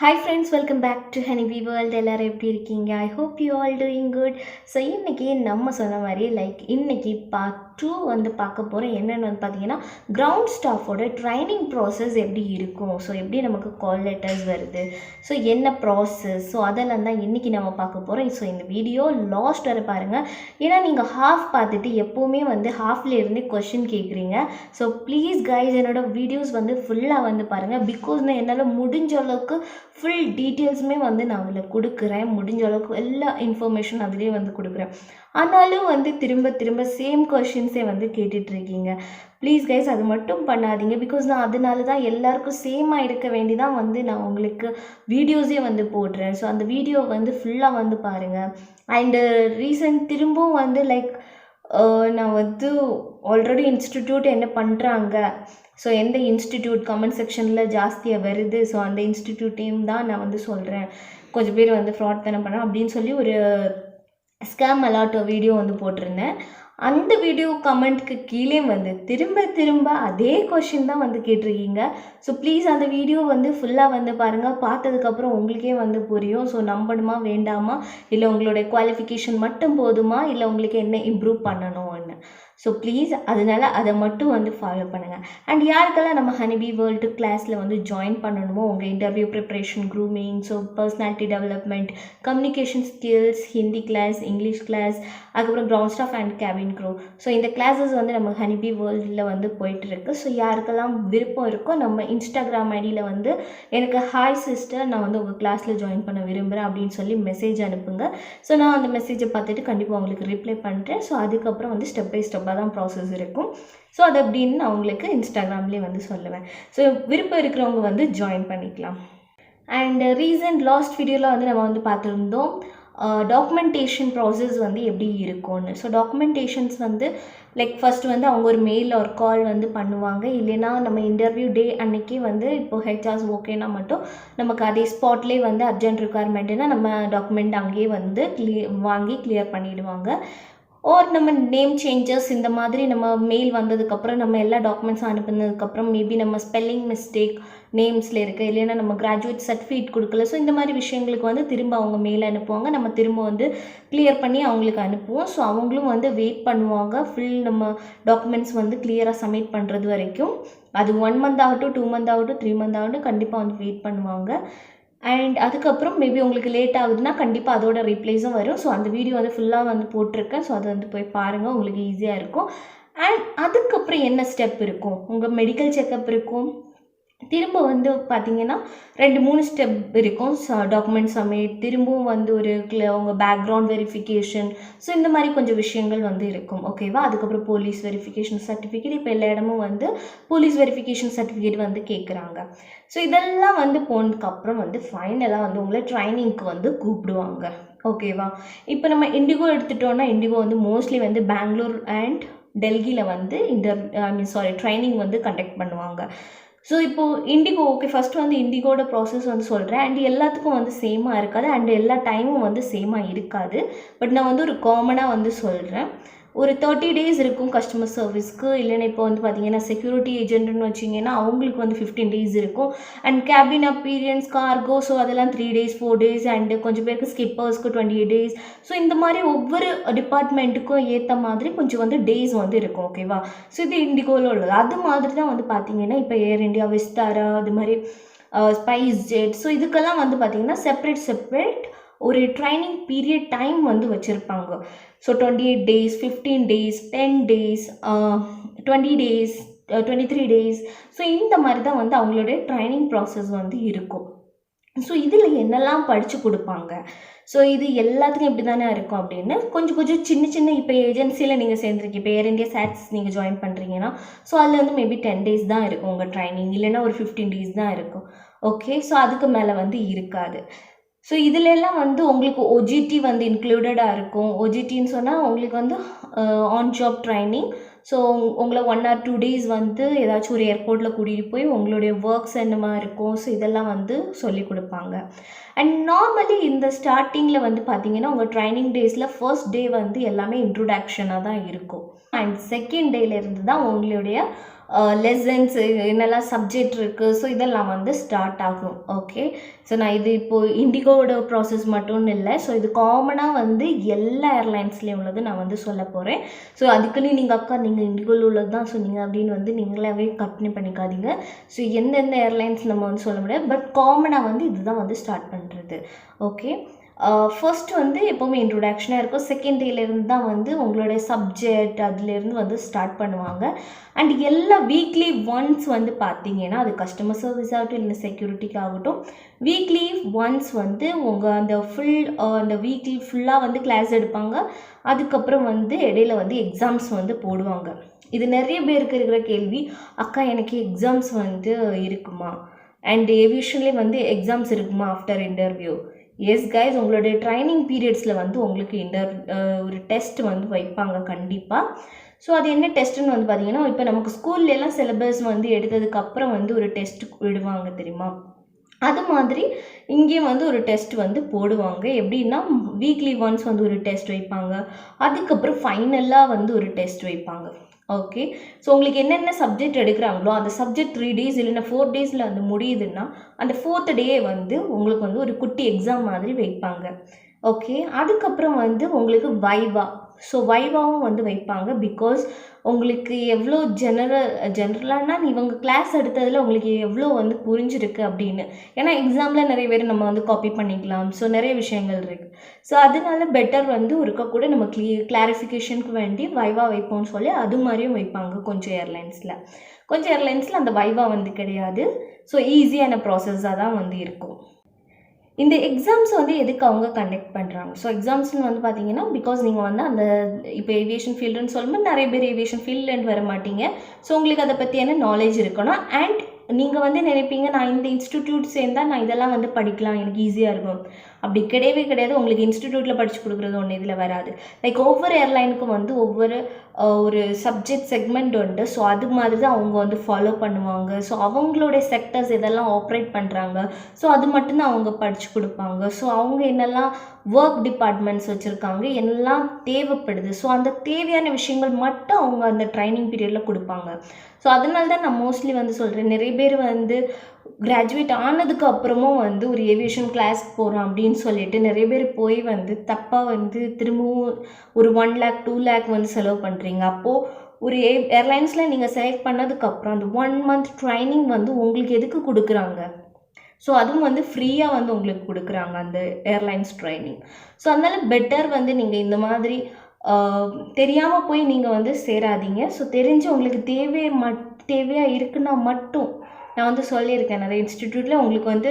Hi friends, welcome back to Honeybee World. எல்லாரும் எப்படி இருக்கீங்க? I hope you all doing good. So இன்றைக்கி நம்ம சொன்ன மாதிரி இன்றைக்கி பார்ட் 2 வந்து பார்க்க போகிறோம். என்னென்னு வந்து பார்த்தீங்கன்னா கிரவுண்ட் ஸ்டாஃபோட ட்ரைனிங் ப்ராசஸ் எப்படி இருக்கும், ஸோ எப்படி நமக்கு கால் லெட்டர்ஸ் வருது, ஸோ என்ன ப்ராசஸ், ஸோ அதெல்லாம் தான் இன்றைக்கி நம்ம பார்க்க போகிறோம். ஸோ இந்த வீடியோ லாஸ்ட் வரை பாருங்கள். ஏன்னா நீங்கள் ஹாஃப் பார்த்துட்டு எப்போவுமே வந்து ஹாஃப்லேருந்தே கொஷின் கேட்குறீங்க. ஸோ ப்ளீஸ் கைஸ் என்னோடய வீடியோஸ் வந்து ஃபுல்லாக வந்து பாருங்கள். பிகாஸ் நான் என்னால் முடிஞ்ச அளவுக்கு ஃபுல் டீட்டெயில்ஸுமே வந்து நான் அதில் கொடுக்குறேன். முடிஞ்ச அளவுக்கு எல்லா இன்ஃபர்மேஷன் அதிலே வந்து கொடுக்குறேன். ஆனாலும் வந்து திரும்ப திரும்ப சேம் கொஷின்ஸே வந்து கேட்டுட்ருக்கீங்க. ப்ளீஸ் கைஸ் அது மட்டும் பண்ணாதீங்க. பிகாஸ் நான் அதனால தான் எல்லாருக்கும் சேமாக இருக்க வேண்டி தான் வந்து நான் உங்களுக்கு வீடியோஸே வந்து போடுறேன். ஸோ அந்த வீடியோ வந்து ஃபுல்லாக வந்து பாருங்கள். அண்டு ரீசன்ட் திரும்பவும் வந்து நான் வந்து ஆல்ரெடி இன்ஸ்டிடியூட் என்ன பண்ணுறாங்க, ஸோ எந்த இன்ஸ்டிடியூட் கமெண்ட் செக்ஷனில் ஜாஸ்தியாக வருது, ஸோ அந்த இன்ஸ்டிடியூட்டையும் தான் நான் வந்து சொல்கிறேன். கொஞ்சம் பேர் வந்து ஃப்ராட் தானே பண்ணுறேன் அப்படின்னு சொல்லி ஒரு ஸ்கேம் அலாட் வீடியோ வந்து போட்டிருந்தேன். அந்த வீடியோ கமெண்ட்க்கு கீழே வந்து திரும்ப திரும்ப அதே கொஷின் தான் வந்து கேட்டிருக்கீங்க. ஸோ ப்ளீஸ் அந்த வீடியோ வந்து ஃபுல்லாக வந்து பாருங்கள். பார்த்ததுக்கப்புறம் உங்களுக்கே வந்து புரியும். ஸோ நம்பணுமா வேண்டாமா, இல்லை உங்களுடைய குவாலிஃபிகேஷன் மட்டும் போதுமா, இல்லை உங்களுக்கு என்ன இம்ப்ரூவ் பண்ணணும்னு. ஸோ ப்ளீஸ் அதனால் அதை மட்டும் வந்து ஃபாலோ பண்ணுங்கள். அண்ட் யாருக்கெல்லாம் நம்ம ஹனிபீ வேர்ல்டு கிளாஸில் வந்து ஜாயின் பண்ணணுமோ, உங்கள் interview preparation, grooming, so personality development, communication skills, Hindi class, English class, அதுக்கப்புறம் ground staff and cabin crew, so இந்த கிளாஸஸ் வந்து நம்ம ஹனிபீ வேர்ல்டில் வந்து போயிட்டுருக்கு. ஸோ யாருக்கெல்லாம் விருப்பம் இருக்கோ நம்ம இன்ஸ்டாகிராம் ஐடியில் வந்து எனக்கு ஹாய் சிஸ்டர், நான் வந்து உங்கள் கிளாஸில் ஜாயின் பண்ண விரும்புகிறேன் அப்படின்னு சொல்லி மெசேஜ் அனுப்புங்க. ஸோ நான் அந்த மெசேஜை பார்த்துட்டு கண்டிப்பாக உங்களுக்கு ரிப்ளை பண்ணுறேன். ஸோ அதுக்கப்புறம் வந்து ஸ்டெப் பை ஸ்டெப்பாக தான் ப்ராசஸ் இருக்கும். ஸோ அது அப்படின்னு நான் உங்களுக்கு இன்ஸ்டாகிராம்லேயே வந்து சொல்லுவேன். ஸோ விருப்பம் இருக்கிறவங்க வந்து ஜாயின் பண்ணிக்கலாம். அண்ட் ரீசன்ட் லாஸ்ட் வீடியோவில் வந்து நம்ம வந்து பார்த்துருந்தோம் டாக்குமெண்டேஷன் ப்ராசஸ் வந்து எப்படி இருக்கும்னு. ஸோ டாக்குமெண்டேஷன்ஸ் வந்து ஃபஸ்ட்டு வந்து அவங்க ஒரு மெயில் ஒரு கால் வந்து பண்ணுவாங்க. இல்லைன்னா நம்ம இன்டர்வியூ டே அன்றைக்கி வந்து இப்போது ஹெச்ஆர்ஸ் ஓகேனா மட்டும் நமக்கு அதே ஸ்பாட்லேயே வந்து அர்ஜென்ட் ரிக்குவயர்மெண்ட்டுன்னா நம்ம டாக்குமெண்ட் அங்கேயே வந்து வாங்கி கிளியர் பண்ணிவிடுவாங்க. ஓர் நம்ம நேம் சேஞ்சஸ் இந்த மாதிரி நம்ம மெயில் வந்ததுக்கப்புறம் நம்ம எல்லா டாக்குமெண்ட்ஸ் அனுப்புனதுக்கப்புறம் மேபி நம்ம ஸ்பெல்லிங் மிஸ்டேக் நேம்ஸில் இருக்குது, இல்லைன்னா நம்ம கிராஜுவேட் சர்டிஃபிகேட் கொடுக்கல, ஸோ இந்த மாதிரி விஷயங்களுக்கு வந்து திரும்ப அவங்க மெயில் அனுப்புவாங்க. நம்ம திரும்ப வந்து கிளியர் பண்ணி அவங்களுக்கு அனுப்புவோம். ஸோ அவங்களும் வந்து வெயிட் பண்ணுவாங்க ஃபுல் நம்ம டாக்குமெண்ட்ஸ் வந்து கிளியராக சப்மிட் பண்ணுறது வரைக்கும். அது 1 மந்த் ஆகட்டும், 2 மந்த் ஆகட்டும், 3 மந்த் ஆகட்டும், கண்டிப்பாக வந்து வெயிட் பண்ணுவாங்க. அண்ட் அதுக்கப்புறம் மேபி உங்களுக்கு லேட் ஆகுதுன்னா கண்டிப்பாக அதோட ரீப்ளேஸும் வரும். ஸோ அந்த வீடியோ வந்து ஃபுல்லாக வந்து போட்டிருக்கேன். ஸோ அதை வந்து போய் பாருங்கள், உங்களுக்கு ஈஸியாக இருக்கும். அண்ட் அதுக்கப்புறம் என்ன ஸ்டெப் இருக்கும், உங்கள் மெடிக்கல் செக்கப் இருக்கும். திரும்ப வந்து பார்த்திங்கன்னா 2-3 ஸ்டெப் இருக்கும். டாக்குமெண்ட் சப்மிட், திரும்பவும் வந்து உங்கள் பேக்ரவுண்ட் வெரிஃபிகேஷன், ஸோ இந்த மாதிரி கொஞ்சம் விஷயங்கள் வந்து இருக்கும். ஓகேவா? அதுக்கப்புறம் போலீஸ் வெரிஃபிகேஷன் சர்டிஃபிகேட், இப்போ எல்லா இடமும் வந்து போலீஸ் வெரிஃபிகேஷன் சர்டிஃபிகேட் வந்து கேட்குறாங்க. ஸோ இதெல்லாம் வந்து போனதுக்கப்புறம் வந்து ஃபைனலாக வந்து உங்களை ட்ரைனிங்க்கு வந்து கூப்பிடுவாங்க. ஓகேவா? இப்போ நம்ம இண்டிகோ எடுத்துட்டோன்னா இண்டிகோ வந்து மோஸ்ட்லி வந்து பெங்களூர் அண்ட் டெல்லியில் வந்து ட்ரைனிங் வந்து கண்டக்ட் பண்ணுவாங்க. ஸோ இப்போது இண்டிகோ ஓகே, ஃபஸ்ட்டு வந்து இண்டிகோட ப்ராசஸ் வந்து சொல்கிறேன். அண்ட் எல்லாத்துக்கும் வந்து சேமாக இருக்காது, அண்ட் எல்லா டைமும் வந்து சேமாக இருக்காது. பட் நான் வந்து ஒரு காமனாக வந்து சொல்கிறேன். ஒரு 30 days இருக்கும் கஸ்டமர் சர்வீஸ்க்கு. இல்லைன்னா இப்போ வந்து பார்த்திங்கன்னா செக்யூரிட்டி ஏஜென்ட்னு வச்சிங்கன்னா அவங்களுக்கு வந்து 15 days இருக்கும். And cabin appearance, cargo, so அதெல்லாம் 3 days 4 days, அண்டு கொஞ்சம் பேருக்கு ஸ்கிப்பர்ஸ்க்கு 28 days. ஸோ இந்த மாதிரி ஒவ்வொரு டிபார்ட்மெண்ட்டுக்கும் ஏற்ற மாதிரி கொஞ்சம் வந்து டேஸ் வந்து இருக்கும். ஓகேவா? ஸோ இது இண்டிகோவில் உள்ளது. அது மாதிரி தான் வந்து பார்த்திங்கன்னா இப்போ ஏர் இண்டியா, விஸ்தாரா, அது மாதிரி ஸ்பைஸ் ஜெட், ஸோ இதுக்கெல்லாம் வந்து பார்த்திங்கன்னா செப்ரேட் ஒரு ட்ரைனிங் பீரியட் டைம் வந்து வச்சுருப்பாங்க. So 28 days, 15 days, 10 days, 20 days, 23 days, so இந்த மாதிரி தான் வந்து அவங்களுடைய ட்ரைனிங் ப்ராசஸ் வந்து இருக்கும். ஸோ இதில் என்னெல்லாம் படித்து கொடுப்பாங்க, ஸோ இது எல்லாத்துக்கும் எப்படி தானே இருக்கும் அப்படின்னு கொஞ்சம் சின்ன இப்போ ஏஜென்சியில் நீங்கள் சேர்ந்துருக்கு, இப்போ ஏர் இண்டியா சாட்ஸ் நீங்கள் ஜாயின் பண்ணுறீங்கன்னா ஸோ அதில் வந்து மேபி 10 days தான் இருக்கும் உங்கள் ட்ரைனிங், இல்லைன்னா ஒரு 15 days தான் இருக்கும். ஓகே, ஸோ அதுக்கு மேலே வந்து இருக்காது. ஸோ இதிலெல்லாம் வந்து உங்களுக்கு OJT வந்து இன்க்ளூடடாக இருக்கும். OJTன்னு சொன்னால் உங்களுக்கு வந்து ஆன் ஜாப் ட்ரைனிங். ஸோ உங்களை 1 or 2 days வந்து ஏதாச்சும் ஒரு ஏர்போர்ட்டில் கூட்டிகிட்டு போய் உங்களுடைய ஒர்க்ஸ் என்னமா இருக்கும், ஸோ இதெல்லாம் வந்து சொல்லி கொடுப்பாங்க. அண்ட் நார்மலி இந்த ஸ்டார்டிங்கில் வந்து பார்த்திங்கன்னா உங்கள் ட்ரைனிங் டேஸில் ஃபர்ஸ்ட் டே வந்து எல்லாமே இன்ட்ரோடக்ஷனாக தான் இருக்கும். அண்ட் செகண்ட் டேலேருந்து தான் உங்களுடைய லெசன்ஸ் என்னெல்லாம் சப்ஜெக்ட் இருக்குது, ஸோ இதெல்லாம் வந்து ஸ்டார்ட் ஆகும். ஓகே, ஸோ நான் இது இப்போது இண்டிகோவோட ப்ராசஸ் மட்டும் இல்லை, ஸோ இது காமனாக வந்து எல்லா ஏர்லைன்ஸ்லேயும் உள்ளது நான் வந்து சொல்ல போகிறேன். ஸோ அதுக்குன்னு நீங்கள் அக்கா நீங்கள் இண்டிகோவில் உள்ளது தான் சொன்னீங்க அப்படின்னு வந்து நீங்களாவே கற்பனை பண்ணிக்காதீங்க. ஸோ எந்தெந்த ஏர்லைன்ஸ் நம்ம வந்து சொல்ல முடியாது, பட் காமனாக வந்து இதுதான் வந்து ஸ்டார்ட் பண்ணுறது. ஓகே, ஃபர்ஸ்ட் வந்து எப்போவுமே இன்ட்ரொடக்ஷனாக இருக்கும். செகண்ட் டேலேருந்து தான் வந்து உங்களுடைய சப்ஜெக்ட் அதுலேருந்து வந்து ஸ்டார்ட் பண்ணுவாங்க. அண்ட் எல்லா வீக்லி ஒன்ஸ் வந்து பார்த்தீங்கன்னா அது கஸ்டமர் சர்வீஸ் ஆகட்டும் இல்லை செக்யூரிட்டிக்கு ஆகட்டும், வீக்லி ஒன்ஸ் வந்து உங்கள் அந்த வீக்லி ஃபுல்லாக வந்து கிளாஸ் எடுப்பாங்க. அதுக்கப்புறம் வந்து இடையில வந்து எக்ஸாம்ஸ் வந்து போடுவாங்க. இது நிறைய பேருக்கு இருக்கிற கேள்வி, அக்கா எனக்கு எக்ஸாம்ஸ் வந்து இருக்குமா, அண்ட் ஏவியேஷன்லேயே வந்து எக்ஸாம்ஸ் இருக்குமா ஆஃப்டர் இன்டர்வியூ? எஸ் கைஸ், உங்களுடைய ட்ரைனிங் பீரியட்ஸில் வந்து உங்களுக்கு ஒரு டெஸ்ட் வந்து வைப்பாங்க கண்டிப்பாக. ஸோ அது என்ன டெஸ்ட்டுன்னு வந்து பார்த்தீங்கன்னா, இப்போ நமக்கு ஸ்கூல்லலாம் சிலபஸ் வந்து எடுத்ததுக்கப்புறம் வந்து ஒரு டெஸ்ட் விடுவாங்க தெரியுமா, அது மாதிரி இங்கேயும் வந்து ஒரு டெஸ்ட் வந்து போடுவாங்க. எப்படின்னா வீக்லி ஒன்ஸ் வந்து ஒரு டெஸ்ட் வைப்பாங்க, அதுக்கப்புறம் ஃபைனலாக வந்து ஒரு டெஸ்ட் வைப்பாங்க. ஓகே, ஸோ உங்களுக்கு என்னென்ன சப்ஜெக்ட் எடுக்கிறாங்களோ அந்த சப்ஜெக்ட் 3 days இல்லைன்னா 4 daysல வந்து முடியுதுன்னா அந்த 4th day வந்து உங்களுக்கு வந்து ஒரு குட்டி எக்ஸாம் மாதிரி வைப்பாங்க. ஓகே, அதுக்கப்புறம் வந்து உங்களுக்கு வைவா, ஸோ வைவாவும் வந்து வைப்பாங்க. பிகாஸ் உங்களுக்கு எவ்வளோ ஜென்ரலானா இவங்க கிளாஸ் எடுத்ததில் உங்களுக்கு எவ்வளோ வந்து புரிஞ்சிருக்கு அப்படின்னு. ஏன்னா எக்ஸாமில் நிறைய பேர் நம்ம வந்து காப்பி பண்ணிக்கலாம், ஸோ நிறைய விஷயங்கள் இருக்குது. ஸோ அதனால பெட்டர் வந்து ஒருக்கா கூட நம்ம கிளாரிஃபிகேஷனுக்கு வேண்டி வைவா வைப்போம்னு சொல்லி அது மாதிரியும் வைப்பாங்க கொஞ்சம் ஏர்லைன்ஸில் அந்த வைவா வந்து கிடையாது. ஸோ ஈஸியான ப்ராசஸாக தான் வந்து இருக்கும். இந்த எக்ஸாம்ஸ் வந்து எதுக்கு அவங்க கண்டக்ட் பண்ணுறாங்க? ஸோ எக்ஸாம்ஸ்னு வந்து பார்த்தீங்கன்னா, பிகாஸ் நீங்கள் வந்து அந்த இப்போ ஏவியேஷன் ஃபீல்டுன்னு சொல்லும்போது நிறைய பேர் ஏவியேஷன் ஃபீல்டுலேருந்து வர மாட்டீங்க. ஸோ உங்களுக்கு அதை பற்றியான நாலேஜ் இருக்கணும். அண்ட் நீங்கள் வந்து நினைப்பீங்க, நான் இந்த இன்ஸ்டிடியூட் சேர்ந்தால் நான் இதெல்லாம் வந்து படிக்கலாம், எனக்கு ஈஸியாக இருக்கும். அப்படி கிடையவே கிடையாது. உங்களுக்கு இன்ஸ்டிடியூட்டில் படித்து கொடுக்குறது ஒன்று இதில் வராது. லைக் ஒவ்வொரு ஏர்லைனுக்கும் வந்து ஒவ்வொரு ஒரு சப்ஜெக்ட் செக்மெண்ட் உண்டு. ஸோ அது மாதிரி தான் அவங்க வந்து ஃபாலோ பண்ணுவாங்க. ஸோ அவங்களுடைய செக்டர்ஸ் இதெல்லாம் ஆப்ரேட் பண்ணுறாங்க, ஸோ அது மட்டும்தான் அவங்க படித்து கொடுப்பாங்க. ஸோ அவங்க என்னெல்லாம் ஒர்க் டிபார்ட்மெண்ட்ஸ் வச்சுருக்காங்க, என்னெல்லாம் தேவைப்படுது, ஸோ அந்த தேவையான விஷயங்கள் மட்டும் அவங்க அந்த ட்ரைனிங் பீரியடில் கொடுப்பாங்க. ஸோ அதனால தான் நான் மோஸ்ட்லி வந்து சொல்கிறேன், நிறைய பேர் வந்து கிராஜுவேட் ஆனதுக்கு அப்புறமும் வந்து ஒரு ஏவியேஷன் கிளாஸ்க்கு போகிறோம் அப்படின்னு சொல்லிட்டு நிறைய பேர் போய் வந்து தப்பாக வந்து திரும்பவும் ஒரு 1 lakh 2 lakh வந்து செலவு பண்ணுறீங்க. அப்போது ஒரு ஏர்லைன்ஸில் நீங்கள் செலக்ட் பண்ணதுக்கப்புறம் அந்த 1 month ட்ரைனிங் வந்து உங்களுக்கு எதுக்கு கொடுக்குறாங்க? ஸோ அதுவும் வந்து ஃப்ரீயாக வந்து உங்களுக்கு கொடுக்குறாங்க அந்த ஏர்லைன்ஸ் ட்ரைனிங். ஸோ அதனால் பெட்டர் வந்து நீங்கள் இந்த மாதிரி தெரியாமல் போய் நீங்கள் வந்து சேராதீங்க. ஸோ தெரிஞ்சு உங்களுக்கு தேவையாக இருக்குன்னா மட்டும், நான் வந்து சொல்லியிருக்கேன் நிறைய இன்ஸ்டிடியூட்டில் உங்களுக்கு வந்து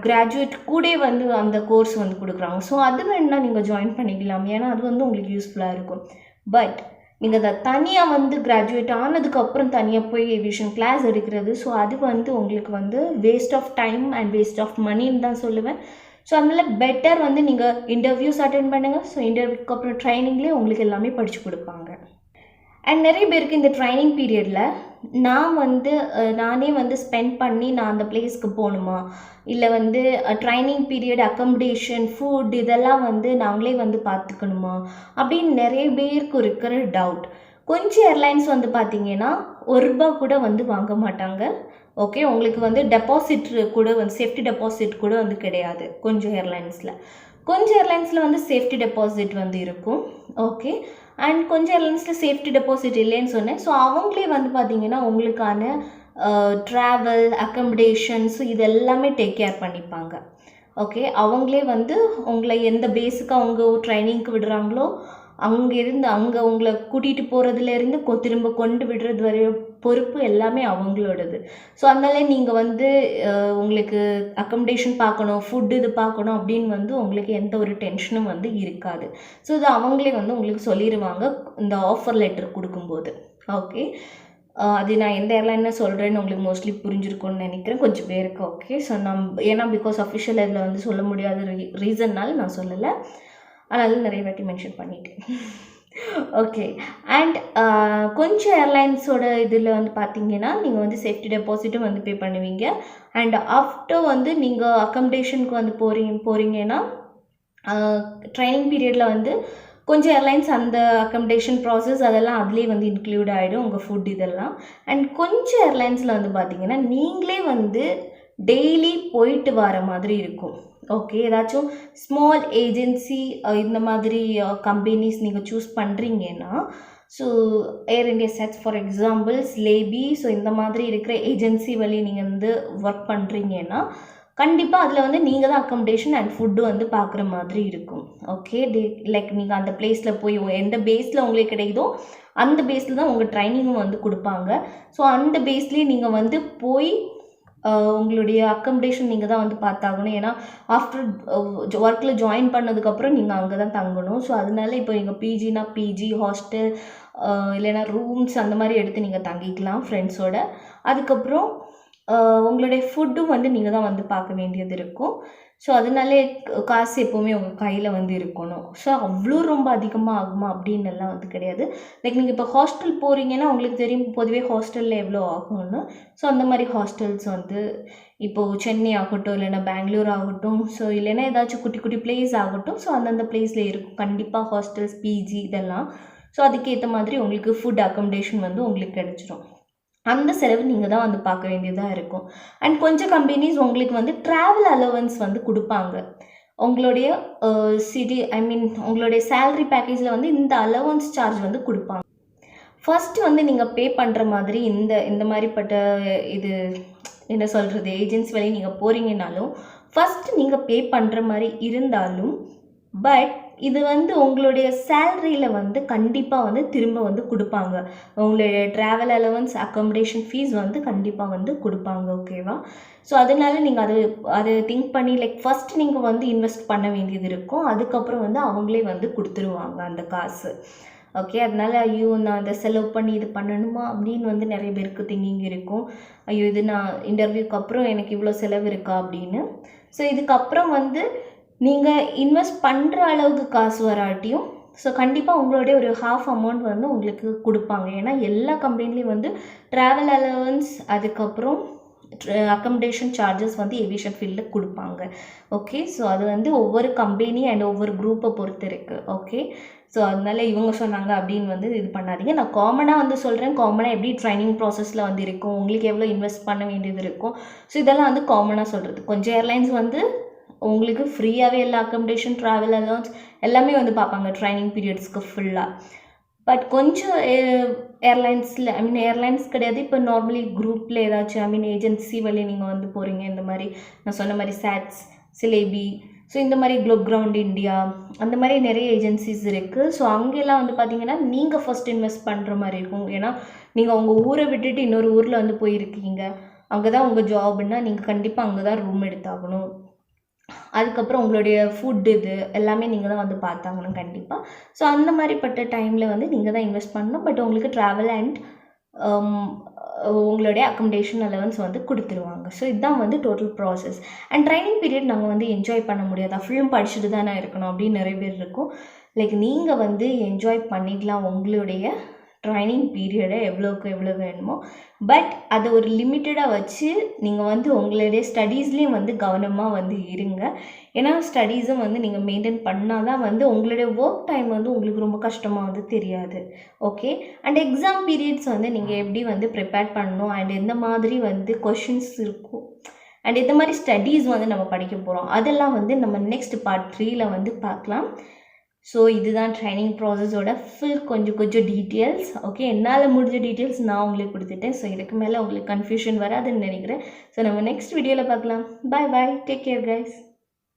கிராஜுவேட் கூட வந்து அந்த கோர்ஸ் வந்து கொடுக்குறாங்க. ஸோ அது வேணுன்னா நீங்கள் ஜாயின் பண்ணிக்கலாம், ஏன்னா அது வந்து உங்களுக்கு யூஸ்ஃபுல்லாக இருக்கும். பட் நீங்கள் அதை தனியாக வந்து கிராஜுவேட் ஆனதுக்கப்புறம் தனியாக போய் ஏவியேஷன் கிளாஸ் எடுக்கிறது, ஸோ அது வந்து உங்களுக்கு வந்து waste of time and waste of மணின்னு தான் சொல்லுவேன். ஸோ அதனால் பெட்டர் வந்து நீங்கள் இன்டர்வியூஸ் அட்டென்ட் பண்ணுங்கள். ஸோ இன்டர்வியூக்கு அப்புறம் ட்ரைனிங்லேயே உங்களுக்கு எல்லாமே படித்து கொடுப்பாங்க. அண்ட் நிறைய பேருக்கு இந்த ட்ரைனிங் பீரியடில் நானே வந்து ஸ்பெண்ட் பண்ணி நான் அந்த பிளேஸ்க்கு போகணுமா, இல்லை வந்து ட்ரைனிங் பீரியட் அக்கமடேஷன் ஃபுட் இதெல்லாம் வந்து நாங்களே வந்து பார்த்துக்கணுமா அப்படின்னு நிறைய பேருக்கு இருக்கிற டவுட். கொஞ்சம் ஏர்லைன்ஸ் வந்து பார்த்தீங்கன்னா ₹1 கூட வந்து வாங்க மாட்டாங்க. ஓகே, உங்களுக்கு வந்து டெபாசிட் கூட வந்து சேஃப்டி டெபாசிட் கூட வந்து கிடையாது கொஞ்சம் ஏர்லைன்ஸில் வந்து சேஃப்டி டெபாசிட் வந்து இருக்கும். ஓகே, அண்ட் கொஞ்சம் ஏர்லைன்ஸில் சேஃப்டி டெபாசிட் இல்லைன்னு சொன்னேன். ஸோ அவங்களே வந்து பார்த்தீங்கன்னா உங்களுக்கான ட்ராவல் அக்கமடேஷன்ஸ் இது எல்லாமே டேக் கேர் பண்ணிப்பாங்க. ஓகே, அவங்களே வந்து உங்களை எந்த பேஸுக்கு அவங்க ட்ரைனிங்க்கு விடுறாங்களோ அங்கே உங்களை கூட்டிகிட்டு போகிறதுலேருந்து திரும்ப கொண்டு விடுறது வரை பொறுப்பு எல்லாமே அவங்களோடது. ஸோ அதனால நீங்கள் வந்து உங்களுக்கு அக்கமடேஷன் பார்க்கணும், ஃபுட்டு இது பார்க்கணும் அப்படின்னு வந்து உங்களுக்கு எந்த ஒரு டென்ஷனும் வந்து இருக்காது. ஸோ இது அவங்களே வந்து உங்களுக்கு சொல்லிடுவாங்க இந்த ஆஃபர் லெட்டர் கொடுக்கும்போது. ஓகே, அது நான் எந்த ஏர்லைன்னு சொல்கிறேன்னு உங்களுக்கு மோஸ்ட்லி புரிஞ்சிருக்கும்னு நினைக்கிறேன் கொஞ்சம் பேருக்கு. ஓகே, ஸோ ஏன்னா பிகாஸ் அஃபிஷியல் இதில் வந்து சொல்ல முடியாத ரீசன்னால் நான் சொல்லலை, அதனால நிறைய வாட்டி மென்ஷன் பண்ணிட்டேன். ஓகே, அண்ட் கொஞ்சம் ஏர்லைன்ஸோட இதில் வந்து பார்த்தீங்கன்னா நீங்கள் வந்து சேஃப்டி டெபாசிட்டும் வந்து பே பண்ணுவீங்க. அண்ட் ஆஃப்டர் வந்து நீங்கள் அக்கமடேஷனுக்கு வந்து போகிறீங்கன்னா ட்ரைனிங் பீரியடில் வந்து கொஞ்சம் ஏர்லைன்ஸ் அந்த அக்கமடேஷன் ப்ராசஸ் அதெல்லாம் அதுலேயே வந்து இன்க்ளூட் ஆகிடும் உங்கள் ஃபுட் இதெல்லாம். அண்ட் கொஞ்சம் ஏர்லைன்ஸில் வந்து பார்த்திங்கன்னா நீங்களே வந்து டெய்லி போயிட்டு வர மாதிரி இருக்கும். ஓகே, ஏதாச்சும் ஸ்மால் ஏஜென்சி இந்த மாதிரி கம்பெனிஸ் நீங்கள் சூஸ் பண்ணுறீங்கன்னா, so Air India sets for example ஸ்லேபி, ஸோ இந்த மாதிரி இருக்கிற ஏஜென்சி வழி நீங்கள் வந்து ஒர்க் பண்ணுறீங்கன்னா கண்டிப்பாக அதில் வந்து நீங்கள் தான் அக்கமடேஷன் அண்ட் ஃபுட்டு வந்து பார்க்குற மாதிரி இருக்கும். ஓகே, லைக் நீங்கள் அந்த பிளேஸில் போய் எந்த பேஸில் உங்களுக்கு கிடைக்குதோ அந்த பேஸில் தான் உங்கள் ட்ரைனிங்கும் வந்து கொடுப்பாங்க. ஸோ அந்த பேஸ்லேயே நீங்கள் வந்து போய் உங்களுடைய அக்கமடேஷன் நீங்கள் தான் வந்து பார்த்தாகணும். ஏன்னா ஆஃப்டர் ஒர்க்கில் ஜாயின் பண்ணதுக்கப்புறம் நீங்கள் அங்கே தான் தங்கணும். ஸோ அதனால இப்போ எங்கள் பிஜினா பிஜி, ஹாஸ்டல் இல்லைன்னா ரூம்ஸ் அந்த மாதிரி எடுத்து நீங்கள் தங்கிக்கலாம் ஃப்ரெண்ட்ஸோட. அதுக்கப்புறம் உங்களுடைய ஃபுட்டும் வந்து நீங்கள் தான் வந்து பார்க்க வேண்டியது இருக்கும். ஸோ அதனாலே காசு எப்போவுமே உங்கள் கையில் வந்து இருக்கணும். ஸோ அவ்வளோ ரொம்ப அதிகமாக ஆகுமா அப்படின்னு எல்லாம் வந்து கிடையாது. லைக் நீங்கள் இப்போ ஹாஸ்டல் போகிறீங்கன்னா உங்களுக்கு தெரியும் பொதுவே ஹாஸ்டலில் எவ்வளோ ஆகும்னு. ஸோ அந்த மாதிரி ஹாஸ்டல்ஸ் வந்து இப்போது சென்னை ஆகட்டும், இல்லைன்னா பெங்களூர் ஆகட்டும், ஸோ இல்லைன்னா ஏதாச்சும் குட்டி குட்டி பிளேஸ் ஆகட்டும், ஸோ அந்தந்த பிளேஸில் இருக்கும் கண்டிப்பாக ஹாஸ்டல்ஸ், பிஜி இதெல்லாம். ஸோ அதுக்கேற்ற மாதிரி உங்களுக்கு ஃபுட் அக்கமடேஷன் வந்து உங்களுக்கு கிடச்சிரும். அந்த செலவு நீங்கள் தான் வந்து பார்க்க வேண்டியதாக இருக்கும். அண்ட் கொஞ்சம் கம்பெனிஸ் உங்களுக்கு வந்து ட்ராவல் அலவன்ஸ் வந்து கொடுப்பாங்க. உங்களுடைய சிட்டி உங்களுடைய சேலரி பேக்கேஜில் வந்து இந்த அலவன்ஸ் சார்ஜ் வந்து கொடுப்பாங்க. ஃபஸ்ட்டு வந்து நீங்கள் பே பண்ணுற மாதிரி இந்த மாதிரிப்பட்ட இது என்ன சொல்கிறது ஏஜென்சி வழி நீங்கள் போகிறீங்கனாலும் ஃபஸ்ட்டு நீங்கள் பே பண்ணுற மாதிரி இருந்தாலும், பட் இது வந்து உங்களுடைய சேலரியில் வந்து கண்டிப்பாக வந்து திரும்ப வந்து கொடுப்பாங்க. உங்களுடைய ட்ராவல் அலவன்ஸ், அக்கமடேஷன் ஃபீஸ் வந்து கண்டிப்பாக வந்து கொடுப்பாங்க. ஓகேவா? ஸோ அதனால நீங்கள் அதை திங்க் பண்ணி லைக் ஃபஸ்ட் நீங்கள் வந்து இன்வெஸ்ட் பண்ண வேண்டியது இருக்கும். அதுக்கப்புறம் வந்து அவங்களே வந்து கொடுத்துருவாங்க அந்த காசு. ஓகே, அதனால ஐயோ நான் அதை செலவு பண்ணி இது பண்ணணுமா அப்படின்னு வந்து நிறைய பேருக்கு திங்கிங் இருக்கும். ஐயோ இது நான் இன்டர்வியூக்கு அப்புறம் எனக்கு இவ்வளோ செலவு இருக்கா அப்படின்னு. ஸோ இதுக்கப்புறம் வந்து நீங்கள் இன்வெஸ்ட் பண்ணுற அளவுக்கு காசு வராட்டியும் ஸோ கண்டிப்பாக உங்களுடைய ஒரு ஹாஃப் அமௌண்ட் வந்து உங்களுக்கு கொடுப்பாங்க. ஏன்னா எல்லா கம்பெனிலையும் வந்து ட்ராவல் அலவன்ஸ் அதுக்கப்புறம் அக்கமடேஷன் சார்ஜஸ் வந்து ஏவியேஷன் ஃபீல்டில் கொடுப்பாங்க. ஓகே, ஸோ அது வந்து ஒவ்வொரு கம்பெனி அண்ட் ஒவ்வொரு குரூப்பை பொறுத்து இருக்குது. ஓகே, ஸோ அதனால இவங்க சொன்னாங்க அப்படின்னு வந்து இது பண்ணாதீங்க. நான் காமனாக வந்து சொல்கிறேன், காமனாக எப்படி ட்ரைனிங் ப்ராசஸில் வந்து இருக்கும், உங்களுக்கு எவ்வளோ இன்வெஸ்ட் பண்ண வேண்டியது இருக்கும். ஸோ இதெல்லாம் வந்து காமனாக சொல்கிறது. கொஞ்சம் ஏர்லைன்ஸ் வந்து உங்களுக்கு ஃப்ரீயாகவே எல்லா அக்கமடேஷன், ட்ராவல் அலவன்ஸ் எல்லாமே வந்து பார்ப்பாங்க ட்ரைனிங் பீரியட்ஸ்க்கு ஃபுல்லாக. பட் கொஞ்சம் ஏர்லைன்ஸில் ஏர்லைன்ஸ் கிடையாது, இப்போ நார்மலி குரூப்பில் ஏதாச்சும் ஏஜென்சி வழி நீங்கள் வந்து போகிறீங்க, இந்த மாதிரி நான் சொன்ன மாதிரி சாட்ஸ், சிலேபி, ஸோ இந்த மாதிரி குளோப் கிரவுண்ட் இந்தியா அந்த மாதிரி நிறைய ஏஜென்சிஸ் இருக்குது. ஸோ அங்கெல்லாம் வந்து பார்த்திங்கன்னா நீங்கள் ஃபஸ்ட் இன்வெஸ்ட் பண்ணுற மாதிரி இருக்கும். ஏன்னா நீங்கள் உங்கள் ஊரை விட்டுட்டு இன்னொரு ஊரில் வந்து போயிருக்கீங்க, அங்கே தான் உங்கள் ஜாப்னா நீங்கள் கண்டிப்பாக அங்கே தான் ரூம் எடுத்தாகணும். அதுக்கப்புறம் உங்களுடைய ஃபுட் இது எல்லாமே நீங்கள் தான் வந்து பார்த்தாங்கணும் கண்டிப்பாக. ஸோ அந்த மாதிரிப்பட்ட டைமில் வந்து நீங்கள் தான் இன்வெஸ்ட் பண்ணணும். பட் உங்களுக்கு ட்ராவல் அண்ட் உங்களுடைய அக்கமடேஷன் அலவன்ஸ் வந்து கொடுத்துருவாங்க. ஸோ இதுதான் வந்து total process. And training period நாங்கள் வந்து என்ஜாய் பண்ண முடியாதா, ஃபுல்லும் படிச்சுட்டு தானே இருக்கணும் அப்படின்னு நிறைய பேர் இருக்கும். லைக் நீங்கள் வந்து என்ஜாய் பண்ணிக்கலாம் உங்களுடைய ட்ரைனிங் பீரியடை எவ்வளோக்கு எவ்வளோ வேணுமோ. பட் அதை ஒரு லிமிட்டடாக வச்சு நீங்கள் வந்து உங்களுடைய ஸ்டடீஸ்லேயும் வந்து கவனமாக வந்து இருங்க. ஏன்னா ஸ்டடீஸும் வந்து நீங்கள் மெயின்டைன் பண்ணால் தான் வந்து உங்களுடைய ஒர்க் டைம் வந்து உங்களுக்கு ரொம்ப கஷ்டமாக வந்து தெரியாது. ஓகே, அண்ட் எக்ஸாம் பீரியட்ஸ் வந்து நீங்கள் எப்படி வந்து ப்ரிப்பேர் பண்ணணும் அண்ட் எந்த மாதிரி வந்து கொஷின்ஸ் இருக்கும் அண்ட் எந்த மாதிரி ஸ்டடீஸ் வந்து நம்ம படிக்க போகிறோம் அதெல்லாம் வந்து நம்ம நெக்ஸ்ட் பார்ட் 3ல் வந்து பார்க்கலாம். ஸோ இதுதான் ட்ரைனிங் ப்ராசஸோட கொஞ்சம் டீட்டெயில்ஸ். ஓகே, என்னால் முடிஞ்ச டீட்டெயில்ஸ் நான் உங்களுக்கு கொடுத்துட்டேன். ஸோ இதுக்கு மேலே உங்களுக்கு கன்ஃபியூஷன் வராதுன்னு நினைக்கிறேன். ஸோ நம்ம நெக்ஸ்ட் வீடியோவில் பார்க்கலாம். பாய், டேக் கேர் கைஸ்.